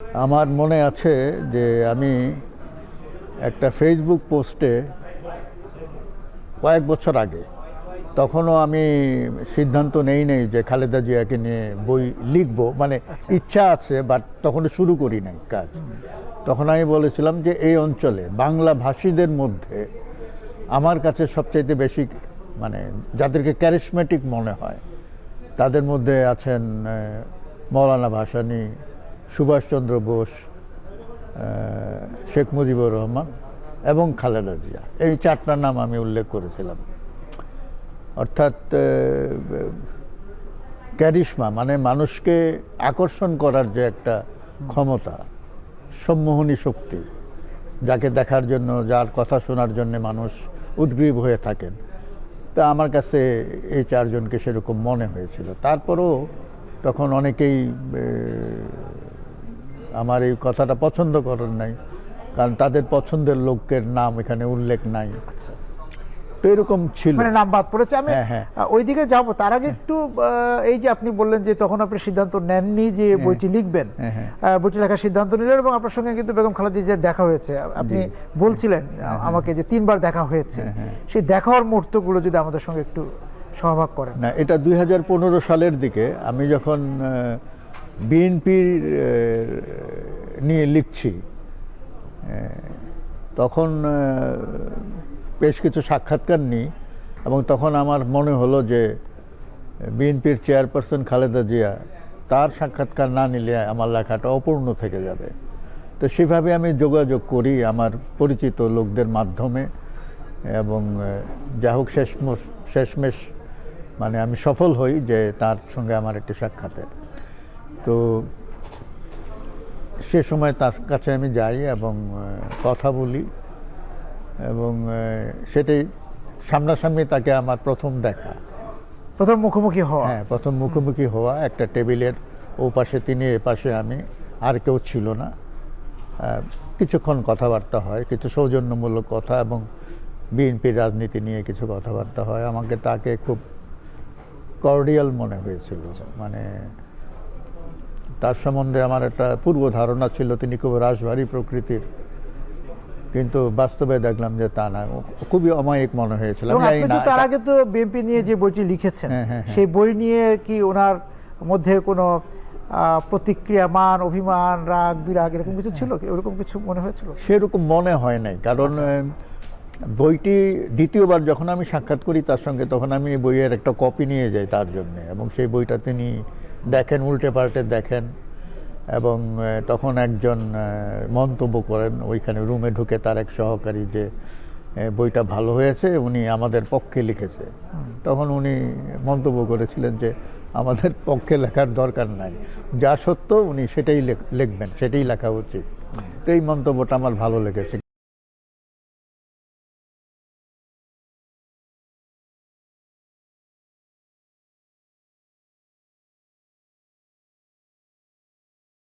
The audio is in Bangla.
আমার মনে আছে যে আমি একটা ফেসবুক পোস্টে কয়েক বছর আগে, তখনও আমি সিদ্ধান্ত নেই যে খালেদা জিয়াকে নিয়ে বই লিখব, মানে ইচ্ছা আছে, বাট তখনও শুরু করি নাই কাজ। তখন আমি বলেছিলাম যে এই অঞ্চলে বাংলা ভাষীদের মধ্যে আমার কাছে সবচাইতে বেশি, মানে যাদেরকে ক্যারিসমেটিক মনে হয়, তাদের মধ্যে আছেন মৌলানা ভাসানী, সুভাষচন্দ্র বোস, শেখ মুজিবুর রহমান এবং খালেদা জিয়া। এই চারটার নাম আমি উল্লেখ করেছিলাম। অর্থাৎ ক্যারিশমা, মানে মানুষকে আকর্ষণ করার যে একটা ক্ষমতা, সম্মোহনী শক্তি, যাকে দেখার জন্য, যার কথা শোনার জন্য মানুষ উদ্গ্রীব হয়ে থাকেন, তা আমার কাছে এই চারজনকে সেরকম মনে হয়েছিল। তারপরও তখন অনেকেই আমার এই কথাটা পছন্দ করেন নাই, কারণ তাদের পছন্দের লোকের নাম এখানে উল্লেখ নাই। তো এরকম ছিল, মানে নাম বাদ পড়েছে। আমি ওইদিকে যাব, তার আগে একটু এই যে আপনি বললেন যে তখন আপনি সিদ্ধান্ত নেননি যে বইটি লিখবেন, বইটি লেখার সিদ্ধান্ত নিলেন এবং আপনার সঙ্গে কিন্তু বেগম খালেদা জিয়ার দেখা হয়েছে। আপনি বলছিলেন আমাকে যে 3 বার দেখা হয়েছে। সেই দেখা হওয়ার মুহূর্তগুলো যদি আমাদের সঙ্গে একটু সহভাগ করেন। না, এটা 2015 সালের দিকে আমি যখন বিএনপির নিয়ে লিখছি, তখন বেশ কিছু সাক্ষাৎকার নিই এবং তখন আমার মনে হলো যে বিএনপির চেয়ারপারসন খালেদা জিয়া, তার সাক্ষাৎকার না নিলে আমার লেখাটা অপূর্ণ থেকে যাবে। তো সেভাবে আমি যোগাযোগ করি আমার পরিচিত লোকদের মাধ্যমে এবং যা হোক শেষমেশ মানে আমি সফল হই যে তার সঙ্গে আমার একটি সাক্ষাতের। তো সে সময় তার কাছে আমি যাই এবং কথা বলি এবং সেটাই সামনাসামনি তাকে আমার প্রথম দেখা, প্রথম মুখোমুখি হওয়া। হ্যাঁ, প্রথম মুখোমুখি হওয়া। একটা টেবিলের ও পাশে তিনি, এ পাশে আমি, আর কেউ ছিল না। কিছুক্ষণ কথাবার্তা হয়, কিছু সৌজন্যমূলক কথা এবং বিএনপির রাজনীতি নিয়ে কিছু কথাবার্তা হয়। আমাকে তাকে খুব কর্ডিয়াল মনে হয়েছিল। মানে তার সম্বন্ধে আমার একটা পূর্ব ধারণা ছিল তিনি খুব রাশভারী প্রকৃতির, কিন্তু বাস্তবে দেখলাম যে তা না, খুবই অমায়িক মনে হয়েছিল। তার আগে তো বিএনপি নিয়ে যে বইটি লিখেছেন, সেই বই নিয়ে কি ওনার মধ্যে কোনো প্রতিক্রিয়া, মান, অভিমান, রাগ, বিরাগ এরকম কিছু ছিল? ওরকম কিছু মনে হয়েছিল? সেরকম মনে হয় নাই, কারণ বইটি দ্বিতীয়বার যখন আমি সাক্ষাৎ করি তার সঙ্গে, তখন আমি বইয়ের একটা কপি নিয়ে যাই তার জন্যে এবং সেই বইটা তিনি দেখেন, উল্টে পাল্টে দেখেন এবং তখন একজন মন্তব্য করেন ওইখানে রুমে ঢুকে, তার এক সহকারী, যে বইটা ভালো হয়েছে, উনি আমাদের পক্ষে লিখেছে। তখন উনি মন্তব্য করেছিলেন যে আমাদের পক্ষে লেখার দরকার নাই, যা সত্য উনি সেটাই লিখবেন, সেটাই লেখা উচিত। তো এই মন্তব্যটা আমার ভালো লেগেছে।